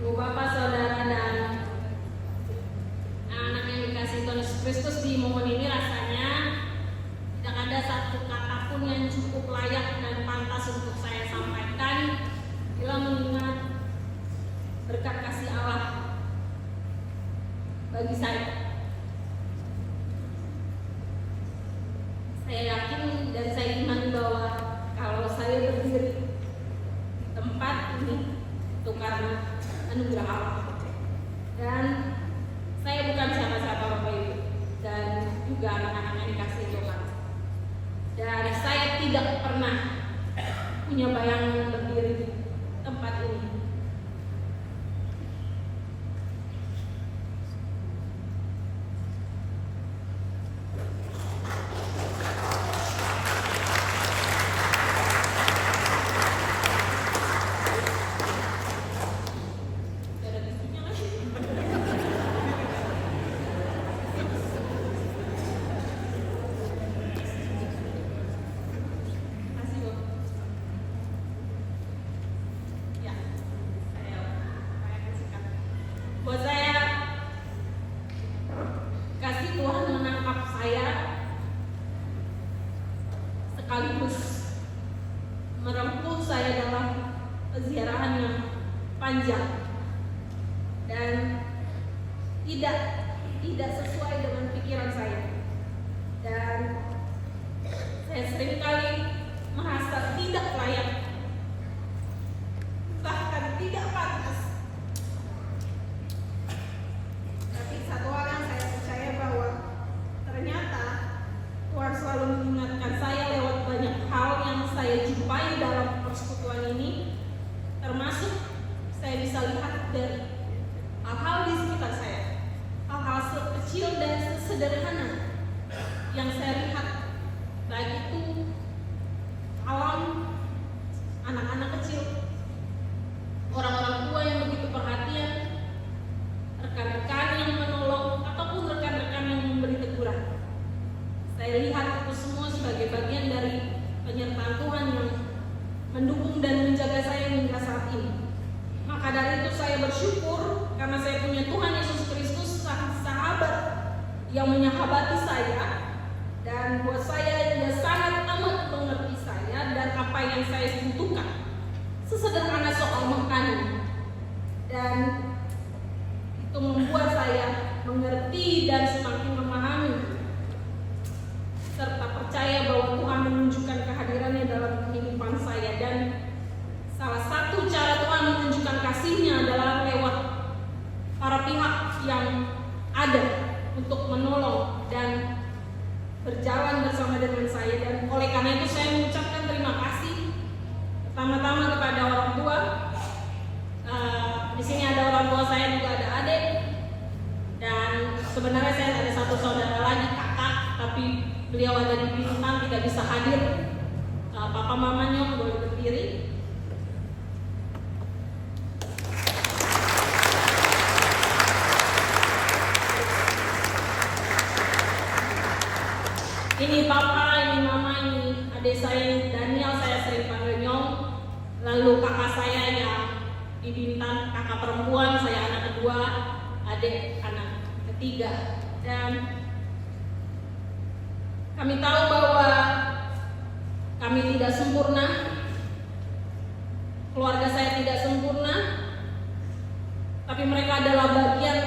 Ibu Bapak, Saudara, dan anak yang dikasihi Tuhan Yesus Kristus, di momen ini rasanya tidak ada satu kata pun yang cukup layak dan pantas untuk saya sampaikan bila mengingat berkat kasih Allah bagi saya. Saya yakin dan saya imani bahwa kalau saya berdiri di tempat ini itu karena anugerah Allah. Dan saya bukan siapa-siapa Bapak Ibu dan juga anak-anak yang dikasihi Tuhan. Dan saya tidak pernah punya bayangan berdiri di tempat ini. Buat saya, kasih Tuhan menangkap saya sekaligus merengkuh saya dalam peziarahan yang panjang dan tidak sesuai dengan pikiran saya. Dan saya seringkali merasa tidak layak, bahkan tidak pantas. Satu hal yang saya percaya bahwa ternyata Tuhan selalu mengingatkan saya lewat banyak hal yang saya jumpai dalam persekutuan ini, termasuk saya bisa lihat dari hal-hal di sekitar saya, hal-hal kecil dan sederhana yang saya lihat, baik itu alam, anak-anak kecil, orang-orang tua yang begitu perhatian, rekan-rekan yang menolong, ataupun rekan-rekan yang memberi teguran. Saya lihat itu semua sebagai bagian dari penyertaan Tuhan yang mendukung dan menjaga saya hingga saat ini. Maka dari itu saya bersyukur karena saya punya Tuhan Yesus Kristus, sang sahabat yang menyahabati saya, dan buat saya dia sangat amat mengerti saya dan apa yang saya butuhkan. Sesederhana soal makanan, dan itu membuat saya mengerti dan semakin memahami serta percaya bahwa Tuhan menunjukkan kehadirannya dalam kehidupan saya. Dan salah satu cara Tuhan menunjukkan kasih-Nya adalah lewat para pihak yang ada untuk menolong dan berjalan bersama dengan saya. Dan oleh karena itu saya mengucapkan terima kasih pertama-tama kepada orang tua. Di sini ada orang tua saya, juga ada adik, dan sebenarnya saya ada satu saudara lagi, kakak, tapi beliau ada di Bintang, tidak bisa hadir. Papa mamanya boleh berdiri. Ini papa, ini mama, ini adik saya Daniel, saya sering panggil Nyong. Lalu kakak saya yang di Bintang, kakak perempuan, saya anak kedua, adik anak ketiga. Dan kami tahu bahwa kami tidak sempurna, keluarga saya tidak sempurna, tapi mereka adalah bagian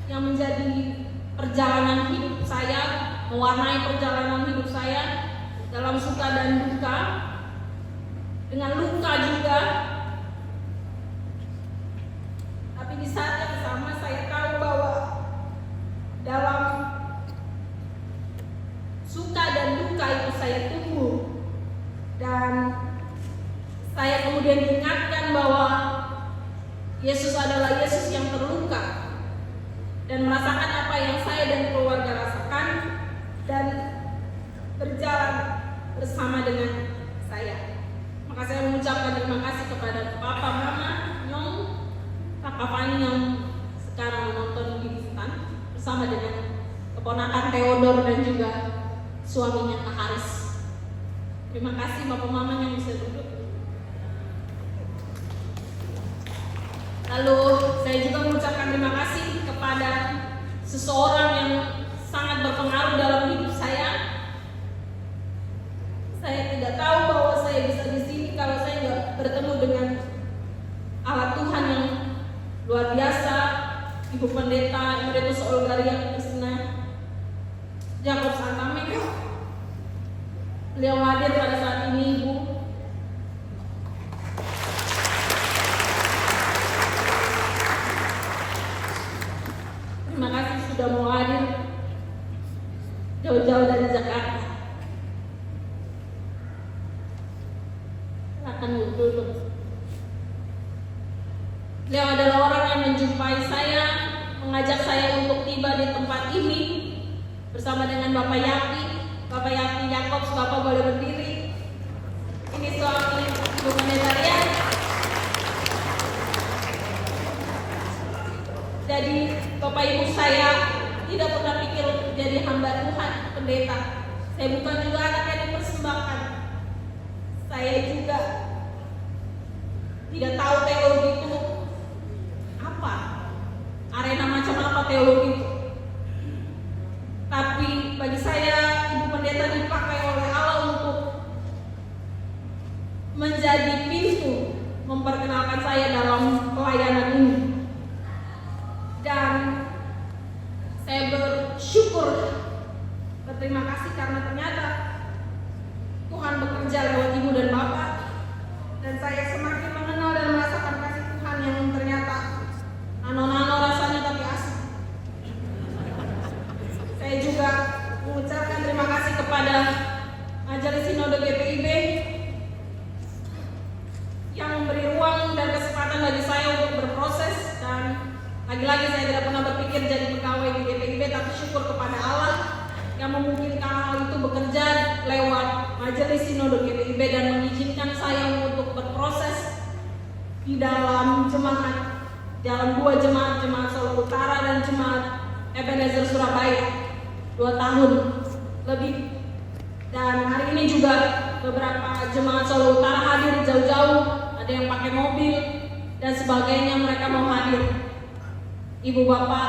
yang menjadi perjalanan hidup saya, mewarnai perjalanan hidup saya dalam suka dan duka, dengan luka juga. Di saat yang sama saya tahu bahwa dalam suka dan duka itu saya tumbuh, dan saya kemudian diingatkan bahwa Yesus adalah Yesus yang terluka dan merasakan apa yang saya dan keluarga rasakan, dan berjalan bersama dengan saya. Maka saya mengucapkan terima kasih kepada Papa, Mama, Nyong, Kakak Fani yang sekarang menonton di Bintang, bersama dengan keponakan Theodor dan juga suaminya Kak Haris. Terima kasih Bapak Mama yang bisa duduk. Lalu saya juga mengucapkan terima kasih kepada seseorang yang sangat berpengaruh dalam hidup saya. Saya tidak tahu bahwa saya bisa di sini kalau saya nggak bertemu dengan Allah Tuhan yang luar biasa, Ibu Pendeta Emeritus Olgaria Kristina Jakob Santameka. Beliau hadir pada saat ini, Ibu. Terima kasih sudah mau hadir jauh-jauh dari Jakarta. Silakan duduk. Beliau adalah orang yang menjumpai saya, mengajak saya untuk tiba di tempat ini bersama dengan Bapak Yati. Bapak Yati Yakobs, Bapak boleh berdiri. Ini suami Ibu Pendeta Rian. Jadi Bapak Ibu, saya tidak pernah pikir untuk jadi hamba Tuhan, pendeta. Saya bukan juga anak yang dipersembahkan. Saya juga tidak tahu teologi itu apa, arena macam apa teologi itu. Tapi bagi saya, Ibu Pendeta dipakai oleh Allah untuk menjadi pintu memperkenalkan saya dalam pelayanan ini. Dan saya bersyukur, berterima kasih karena ternyata Tuhan bekerja lewat Ibu dan Bapak. Dan saya semakin mengenal dan merasakan kasih Tuhan yang ternyata nano-nano rasanya tapi asik. Saya juga mengucapkan terima kasih kepada Majelis Sinode GPIB yang memberi ruang dan kesempatan bagi saya untuk berproses. Dan lagi-lagi saya tidak pernah berpikir jadi pegawai di GPIB, tapi syukur kepada Allah yang memungkinkan hal itu bekerja lewat Majelis Sinode GPIB dan mengizinkan saya untuk berproses di dalam jemaat, dalam dua jemaat, Jemaat Solo Utara dan Jemaat Ebenezer Surabaya, 2 tahun lebih. Dan hari ini juga beberapa Jemaat Solo Utara hadir jauh-jauh, ada yang pakai mobil dan sebagainya, mereka mau hadir. Ibu Bapak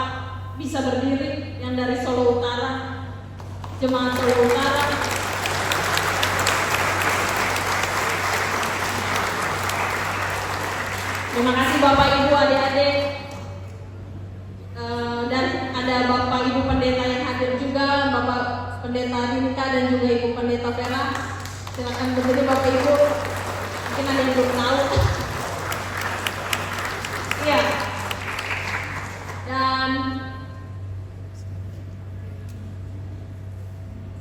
bisa berdiri yang dari Solo Utara, Jemaat Solo Utara. Terima kasih Bapak Ibu, adik-adik. Dan ada Bapak Ibu Pendeta yang hadir juga, Bapak Pendeta Dinka dan juga Ibu Pendeta Vera. Silakan berdiri Bapak Ibu. Mungkin ada yang belum tahu. Iya. Dan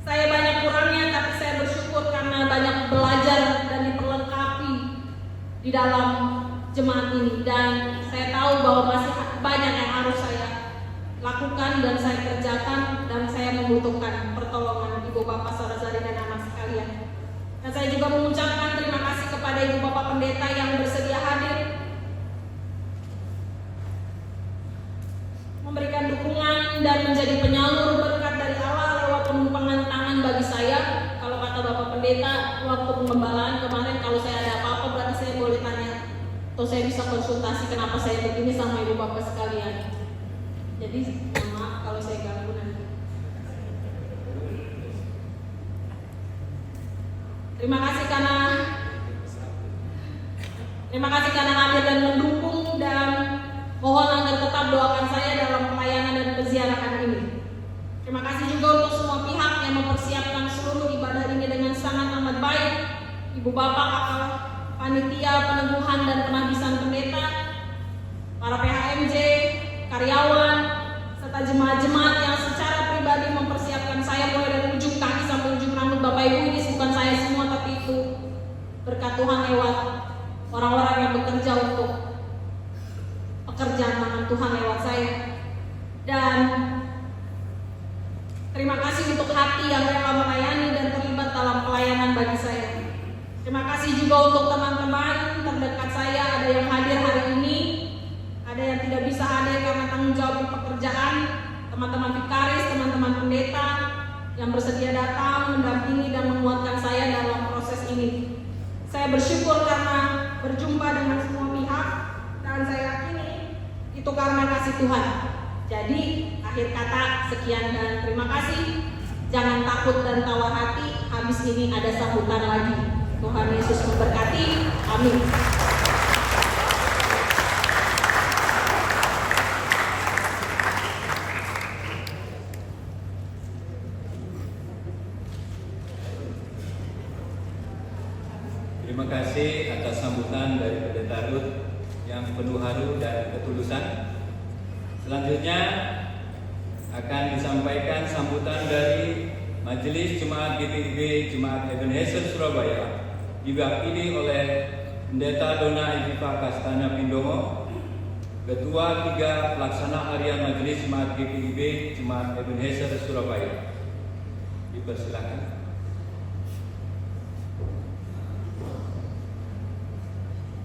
saya banyak kurangnya, tapi saya bersyukur karena banyak belajar dan diperlengkapi di dalam jemaat ini. Dan saya tahu bahwa masih banyak yang harus saya lakukan dan saya kerjakan, dan saya membutuhkan pertolongan Ibu Bapak, saudara-saudari dan anak sekalian. Dan saya juga mengucapkan terima kasih kepada Ibu Bapak Pendeta yang bersedia hadir, memberikan dukungan dan menjadi penyalur berkat dari Allah lewat penumpangan tangan bagi saya. Kalau kata Bapak Pendeta waktu pengembalaan kemarin, kalau saya ada apa-apa berarti saya boleh tanya, atau saya bisa konsultasi kenapa saya begini sama Ibu Bapak sekalian. Jadi maaf kalau saya ganggu nanti. Terima kasih karena hadir dan mendukung, dan mohon agar tetap doakan saya dalam pelayanan dan peziarahan ini. Terima kasih juga untuk semua pihak yang mempersiapkan seluruh ibadah ini dengan sangat amat baik. Ibu Bapak, kakak panitia, peneguhan dan penghabisan pendeta, para PHMJ, karyawan, serta jemaat-jemaat yang secara pribadi mempersiapkan saya mulai dari ujung kaki sampai ujung rambut. Bapak Ibu, ini bukan saya semua, tapi itu berkat Tuhan lewat orang-orang yang bekerja untuk pekerjaan tangan Tuhan lewat saya. Dan terima kasih untuk hati yang rela melayani dan terlibat dalam pelayanan bagi saya. Terima kasih juga untuk teman-teman terdekat saya, ada yang hadir hari ini, ada yang tidak bisa hadir karena tanggung jawab pekerjaan, teman-teman vikaris, teman-teman pendeta yang bersedia datang, mendampingi dan menguatkan saya dalam proses ini. Saya bersyukur karena berjumpa dengan semua pihak, dan saya yakini Tuhan. Jadi akhir kata sekian dan terima kasih. Jangan takut dan tawar hati, habis ini ada sambutan lagi. Tuhan Yesus memberkati. Amin. Terima kasih atas sambutan dari Pendeta Ruth yang penuh haru dan ketulusan. Selanjutnya akan disampaikan sambutan dari Majelis Jemaat GPIB Jemaat Ebenezer Surabaya, diwakili oleh Pendeta Dona Iviva Kastana Pindomo, Ketua 3 Pelaksana Harian Majelis Jemaat GPIB Jemaat Ebenezer Surabaya. Dipersilakan.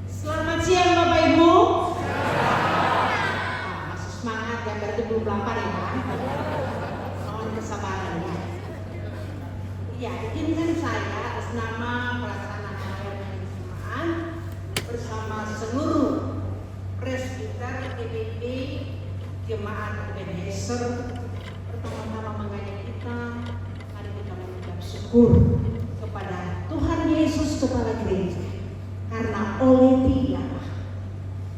Selamat siang Bapak Ibu. Masih semangat ya, berarti belum lapar ya kan? Mohon kesabarannya. Ya, izinkan saya atas nama Pelaksana Harian Jemaat bersama seluruh presbiter GPIB Jemaat Ebenezer pertama-tama mengajak kita, mari kita mengucap syukur kepada Tuhan Yesus Kepala Gereja. Karena oleh Dia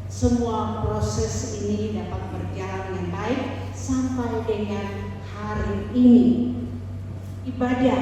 semua proses ini dapat berjalan dengan baik sampai dengan hari ini. Ibadah